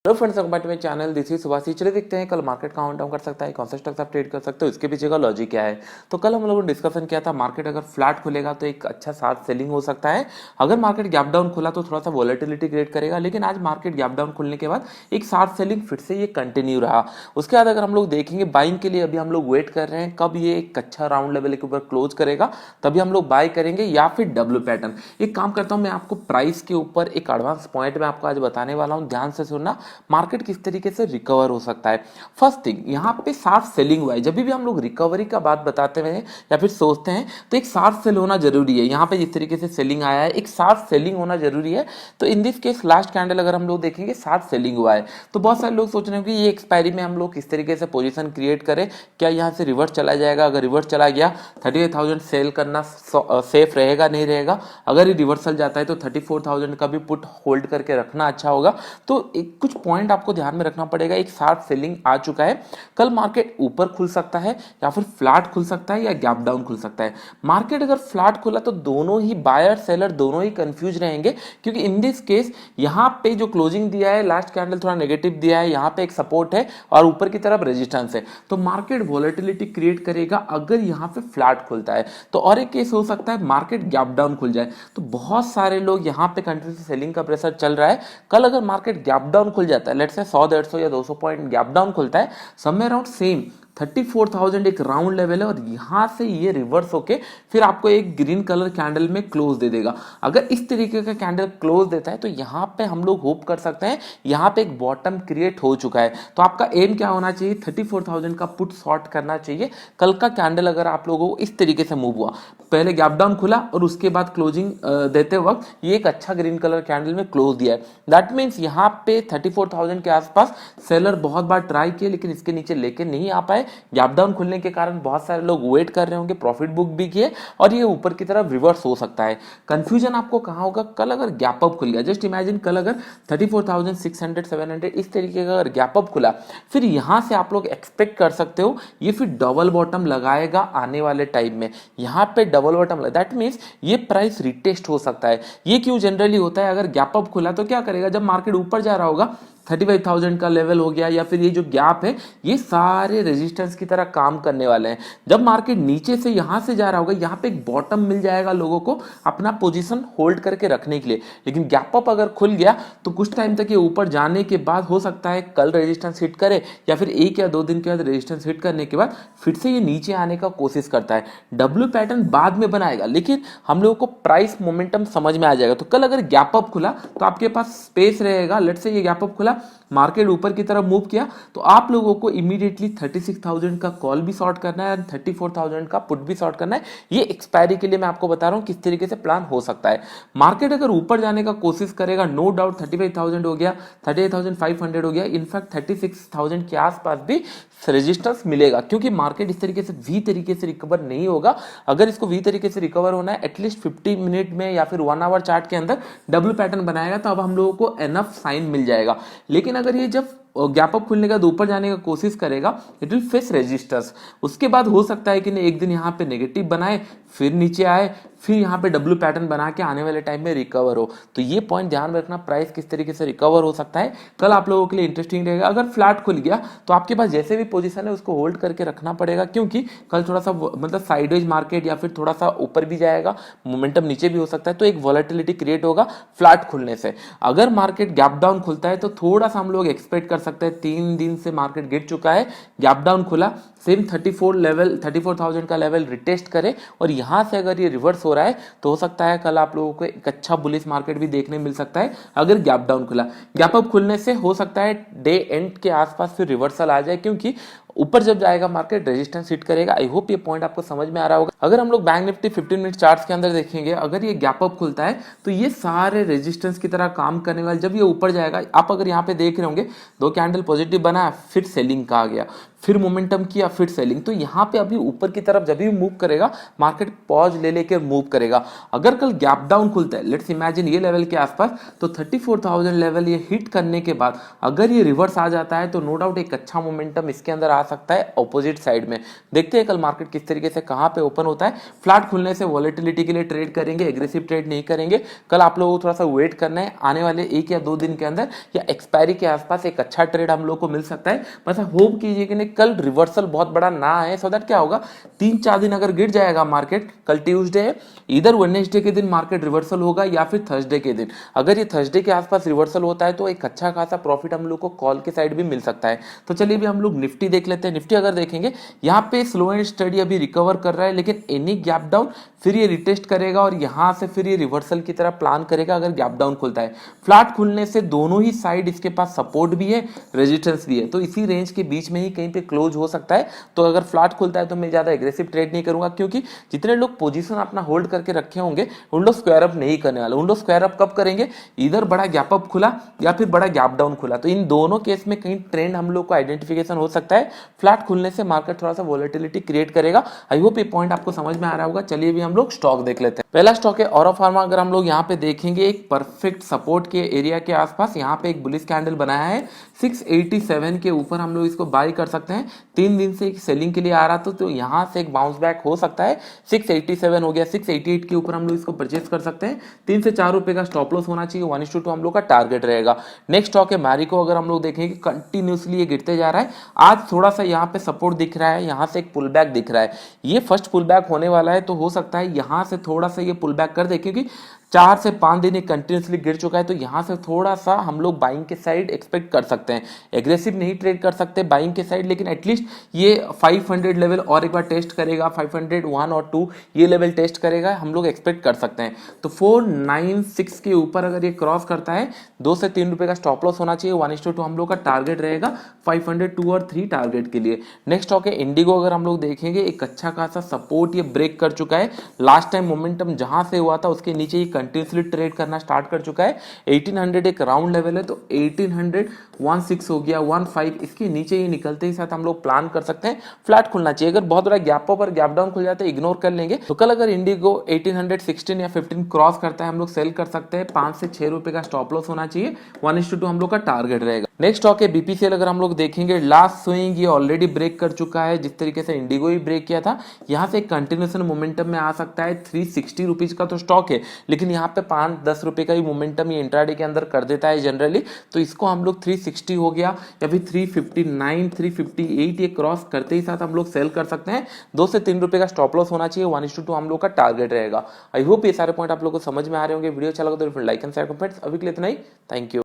Hello friends, welcome back to my channel. This is Subhash. चलिए देखते हैं कल मार्केट काउंट डाउन कर सकता है, कौन सा स्टॉक्स आप ट्रेड कर सकते हो, इसके पीछे का लॉजिक क्या है। तो कल हम लोगों ने डिस्कशन किया था, मार्केट अगर फ्लैट खुलेगा तो एक अच्छा शार्प सेलिंग हो सकता है। अगर मार्केट गैप डाउन खुला तो थोड़ा सा वॉलेटिलिटी क्रिएट करेगा, लेकिन आज मार्केट गैप डाउन खुलने के बाद एक शार्प सेलिंग फिर से ये कंटिन्यू रहा। उसके बाद अगर हम लोग देखेंगे बाइंग के लिए, अभी हम लोग वेट कर रहे हैं कब ये एक अच्छा राउंड लेवल के ऊपर क्लोज करेगा, तभी हम लोग बाय करेंगे या फिर डब्ल्यू पैटर्न। एक काम करता हूं, मैं आपको प्राइस के ऊपर एक एडवांस पॉइंट में आपको आज बताने वाला हूं, ध्यान से सुनना। मार्केट किस तरीके से रिकवर हो सकता है। फर्स्ट थिंग, यहाँ पे शार्प सेलिंग हुआ है। जब भी हम लोग रिकवरी का बात बताते हैं या फिर सोचते हैं तो एक शार्प सेल होना जरूरी है। यहाँ पे जिस तरीके से सेलिंग आया है, एक शार्प सेलिंग होना जरूरी है। तो in this case last candle अगर हम लोग देखेंगे शार्प सेलिंग हुआ है, तो बहुत सारे लोग सोच रहे हैं कि ये एक्सपायरी में हम लोग किस तरीके से पोजीशन क्रिएट करें, क्या यहाँ से रिवर्स चला जाएगा। अगर रिवर्स चला गया 38,000 सेल करना सेफ रहेगा नहीं रहेगा। अगर ये रिवर्सल जाता है तो 34,000 का भी पुट होल्ड करके रखना अच्छा होगा। तो एक कुछ पॉइंट आपको ध्यान में रखना पड़ेगा। एक शार्प सेलिंग आ चुका है, कल मार्केट ऊपर खुल सकता है या फिर फ्लैट खुल सकता है या गैप डाउन खुल सकता है। मार्केट अगर फ्लैट खुला तो दोनों ही बायर सेलर दोनों ही कंफ्यूज रहेंगे, क्योंकि इन दिस केस यहाँ पे जो क्लोजिंग दिया है, लास्ट कैंडल थोड़ा नेगेटिव दिया है, यहाँ पे एक सपोर्ट है और ऊपर की तरफ रेजिस्टेंस है। तो मार्केट वॉलेटिलिटी क्रिएट करेगा अगर यहाँ पे फ्लैट खुलता है। तो और एक केस हो सकता है मार्केट गैप डाउन खुल जाए। तो बहुत सारे लोग यहाँ पे कंट्री से सेलिंग का प्रेशर चल रहा है। कल अगर मार्केट गैप डाउन खुल जाता है, लेट्स से 100-150 या 200 पॉइंट गैप डाउन खुलता है, समवेयर अराउंड सेम 34,000 एक राउंड लेवल है और यहां से ये रिवर्स होके फिर आपको एक ग्रीन कलर कैंडल में क्लोज दे देगा। अगर इस तरीके का कैंडल क्लोज देता है तो यहां पे हम लोग होप कर सकते हैं यहां पे एक बॉटम क्रिएट हो चुका है। तो आपका एम क्या होना चाहिए, 34,000 का पुट शॉर्ट करना चाहिए। कल का कैंडल अगर आप लोगों को इस तरीके से मूव हुआ, पहले गैप डाउन खुला और उसके बाद क्लोजिंग देते वक्त ये एक अच्छा ग्रीन कलर कैंडल में क्लोज दिया है, दैट मीन्स यहाँ पे 34,000 के आसपास सेलर बहुत बार ट्राई किए लेकिन इसके नीचे लेके नहीं आ पाए। गैप डाउन खुलने के कारण बहुत सारे लोग वेट कर रहे होंगे, प्रॉफिट बुक भी किए और ये ऊपर की तरफ रिवर्स हो सकता है। कंफ्यूजन आपको कहां होगा, कल अगर गैप अप खुल गया, जस्ट इमेजिन कल अगर 34,600 700 इस तरीके का अगर गैप अप खुला, फिर यहां से आप लोग एक्सपेक्ट कर सकते हो ये फिर डबल बॉटम लगाएगा आने वाले टाइम में। यहां पे डबल बॉटम, दैट मीन्स ये प्राइस रिटेस्ट हो सकता है। ये क्यों जनरली होता है, अगर गैप अप खुला तो क्या करेगा, जब मार्केट ऊपर जा रहा होगा 35,000 का लेवल हो गया या फिर ये जो गैप है, ये सारे रेजिस्टेंस की तरह काम करने वाले हैं। जब मार्केट नीचे से यहां से जा रहा होगा, यहां पे एक बॉटम मिल जाएगा लोगों को अपना पोजीशन होल्ड करके रखने के लिए। लेकिन गैप अप अगर खुल गया तो कुछ टाइम तक ये ऊपर जाने के बाद हो सकता है कल रेजिस्टेंस हिट करे या फिर 1 या 2 दिन के बाद रेजिस्टेंस हिट करने के बाद फिर से ये नीचे आने का कोशिश करता है। डब्ल्यू पैटर्न बाद में बनाएगा, लेकिन हम लोगों को प्राइस मोमेंटम समझ में आ जाएगा। तो कल अगर गैप अप खुला तो आपके पास स्पेस रहेगा। लेट्स से ये गैप अप खुला, मार्केट ऊपर की तरफ मूव किया, तो आप लोगों को इमीडिएटली 36,000 का कॉल भी शॉर्ट करना है और 34,000 का पुट भी शॉर्ट करना है। ये एक्सपायरी के लिए मैं आपको बता रहा हूं किस तरीके से प्लान हो सकता है। मार्केट अगर ऊपर जाने का कोशिश करेगा, नो डाउट 35,000 हो गया, 38,500 हो गया, इनफैक्ट 36,000 के आसपास भी रेजिस्टेंस मिलेगा, क्योंकि मार्केट इस तरीके से वी तरीके से रिकवर नहीं होगा। अगर इसको वी तरीके से रिकवर होना है, एटलीस्ट 50 मिनट में या फिर 1 आवर चार्ट के अंदर डबल पैटर्न बनाएगा, तो अब हम लोगों को एनफ साइन मिल जाएगा। लेकिन अगर ये जब गैप अप खुलने के बाद ऊपर जाने का कोशिश करेगा, इट विल फेस रेजिस्टेंस। उसके बाद हो सकता है कि एक दिन यहाँ पे नेगेटिव बनाए, फिर नीचे आए, फिर यहाँ पे डब्ल्यू पैटर्न बना के आने वाले टाइम में रिकवर हो। तो ये पॉइंट ध्यान में रखना, प्राइस किस तरीके से रिकवर हो सकता है कल आप लोगों के लिए इंटरेस्टिंग रहेगा। अगर फ्लैट खुल गया तो आपके पास जैसे भी पोजीशन है उसको होल्ड करके रखना पड़ेगा, क्योंकि कल थोड़ा सा मतलब साइडवेज मार्केट या फिर थोड़ा सा ऊपर भी जाएगा, मोमेंटम नीचे भी हो सकता है, तो एक वॉलेटिलिटी क्रिएट होगा फ्लैट खुलने से। अगर मार्केट गैप डाउन खुलता है तो थोड़ा सा हम लोग एक्सपेक्ट कर सकते हैं, 3 दिन से मार्केट गिर चुका है, गैप डाउन खुला, सेम 34,000 का लेवल रिटेस्ट करे और यहां से अगर ये रिवर्स हो रहा है तो हो सकता है कल आप लोगों को एक अच्छा बुलिश मार्केट भी देखने मिल सकता है। अगर गैप डाउन खुला, गैप अप खुलने से हो सकता है डे एंड के आसपास फिर रिवर्सल आ जाए, क्योंकि ऊपर जब जाएगा मार्केट रेजिस्टेंस हिट करेगा। आई होप ये पॉइंट आपको समझ में आ रहा होगा। अगर हम लोग बैंक निफ्टी 15 मिनट चार्ट्स के अंदर देखेंगे, अगर ये गैप अप खुलता है तो ये सारे रेजिस्टेंस की तरह काम करने वाले, जब ये ऊपर जाएगा, आप अगर यहाँ पे देख रहे होंगे 2 कैंडल पॉजिटिव बना, फिर सेलिंग का आ गया, फिर मोमेंटम किया, फिर सेलिंग। तो यहाँ पे अभी ऊपर की तरफ जब भी मूव करेगा मार्केट पॉज ले लेकर मूव करेगा। अगर कल गैप डाउन खुलता है, लेट्स इमेजिन ये लेवल के आसपास, तो 34,000 लेवल ये हिट करने के बाद अगर ये रिवर्स आ जाता है तो नो डाउट एक अच्छा मोमेंटम इसके अंदर आ सकता है ऑपोजिट साइड में। देखते हैं कल मार्केट किस तरीके से कहाँ पे ओपन होता है। फ्लैट खुलने से वॉलेटिलिटी के लिए ट्रेड करेंगे, एग्रेसिव ट्रेड नहीं करेंगे। कल आप लोगों को थोड़ा सा वेट करना है, आने वाले 1 या 2 दिन के अंदर या एक्सपायरी के आसपास एक अच्छा ट्रेड हम लोग को मिल सकता है। बस होप कीजिए कि नहीं कल रिवर्सल बहुत बड़ा ना आए, सो दैट क्या होगा 3-4 दिन अगर गिर जाएगा मार्केट, कल ट्यूसडे है, इधर वेडनेसडे के दिन मार्केट रिवर्सल होगा या फिर थर्सडे के दिन। अगर ये थर्सडे के आसपास रिवर्सल होता है तो एक अच्छा खासा प्रॉफिट हम लोग को कॉल के साइड भी मिल सकता है। तो चलिए भी हम लोग निफ्टी देख लेते हैं। निफ्टी अगर देखेंगे यहाँ पे स्लो एंड स्टडी अभी रिकवर कर रहा है, लेकिन एनी गैप डाउन फिर ये रिटेस्ट करेगा और यहां से फिर ये रिवर्सल की तरह प्लान करेगा अगर गैप डाउन खुलता है। फ्लैट खुलने से दोनों ही साइड इसके पास सपोर्ट भी है, रेजिस्टेंस भी है, तो इसी रेंज के बीच में ही कहीं पे क्लोज हो सकता है। तो अगर फ्लैट खुलता है तो मैं ज्यादा एग्रेसिव ट्रेड नहीं करूंगा, क्योंकि जितने लोग पोजीशन अपना होल्ड करके रखे होंगे उन लोग स्क्वायर अप नहीं करने वाले। उन लोग स्क्वायर अप कब करेंगे, इधर बड़ा गैप अप खुला या फिर बड़ा गैप डाउन खुला, तो इन दोनों केस में कहीं ट्रेंड हम लोग को आइडेंटिफिकेशन हो सकता है। फ्लैट खुलने से मार्केट थोड़ा सा वॉलेटिलिटी क्रिएट करेगा। आई होप ये पॉइंट आपको समझ में आ रहा होगा। चलिए भी हम लोग स्टॉक देख लेते हैं। पहला स्टॉक है ऑरो फार्मा। अगर हम लोग यहाँ पे देखेंगे एक परफेक्ट सपोर्ट के एरिया के आसपास यहाँ पे एक बुलिश कैंडल बनाया है, 687 के ऊपर हम लोग इसको बाय कर सकते हैं। 3 दिन से एक सेलिंग के लिए आ रहा था, तो यहाँ से एक बाउंस बैक हो सकता है। 687 हो गया, 688 के ऊपर हम लोग इसको परचेस कर सकते हैं। 3 से 4 रुपए का स्टॉप लॉस होना चाहिए, 1:2 हम लोग का टारगेट रहेगा। नेक्स्ट स्टॉक है मैरिको। अगर हम लोग देखेंगे कंटिन्यूसली ये गिरते जा रहा है, आज थोड़ा सा यहाँ पे सपोर्ट दिख रहा है, यहाँ से एक पुल बैक दिख रहा है। ये फर्स्ट पुल बैक होने वाला है, तो हो सकता है यहाँ से थोड़ा सा ये पुल बैक कर दे, क्योंकि 4 से 5 दिन ये कंटिन्यूसली गिर चुका है। तो यहाँ से थोड़ा सा हम लोग बाइंग के साइड एक्सपेक्ट कर सकते हैं। एग्रेसिव नहीं ट्रेड कर सकते बाइंग के साइड, लेकिन एटलीस्ट ये 500 लेवल और एक बार टेस्ट करेगा, 501 और 2 ये लेवल टेस्ट करेगा, हम लोग एक्सपेक्ट कर सकते हैं। तो 496 के ऊपर अगर ये क्रॉस करता है, 2 से 3 रुपए का स्टॉप लॉस होना चाहिए, 1:2 हम लोग का टारगेट रहेगा, 502 और 3 टारगेट के लिए। नेक्स्ट स्टॉक है इंडिगो। अगर हम लोग देखेंगे एक अच्छा खासा सपोर्ट ये ब्रेक कर चुका है। लास्ट टाइम मोमेंटम जहां से हुआ था उसके नीचे ही कंटिन्यूसली ट्रेड करना स्टार्ट कर चुका है। 1800 एक राउंड लेवल है, तो 1816 हो गया, 15 इसके नीचे ही निकलते ही साथ हम लोग प्लान कर सकते हैं फ्लैट खुलना चाहिए। अगर बहुत बड़ा गैप अप और गैप डाउन खुल जाता है इग्नोर कर लेंगे। तो कल अगर इंडिगो 1816 या 15 क्रॉस करता है हम लोग सेल कर सकते हैं। 5 से 6 रुपए का स्टॉप लॉस होना चाहिए, 1:2 हम लोग का टारगेट रहेगा। नेक्स्ट स्टॉक है बीपीसीएल। अगर हम लोग देखेंगे लास्ट स्विंग ये ऑलरेडी ब्रेक कर चुका है, जिस तरीके से इंडिगो ही ब्रेक किया था। यहाँ से कंटिन्यूएशन मोमेंटम में आ सकता है। 360 रुपीज का तो स्टॉक है, लेकिन यहाँ पे 5-10 रुपए का ही मोमेंटम ये इंट्राडे के अंदर कर देता है जनरली। तो इसको हम लोग 360 हो गया या फिर 359, 358 ये क्रॉस करते ही साथ हम लोग सेल कर सकते हैं। 2 से 3 रुपए का स्टॉप लॉस होना चाहिए, 1:2 हम लोग का टारगेट रहेगा। आई होप ये सारे पॉइंट आप लोग को समझ में आ रहे होंगे। वीडियो अच्छा लगा तो लाइक एंड शेयर कमेंट्स। अभी के लिए इतना ही, थैंक यू।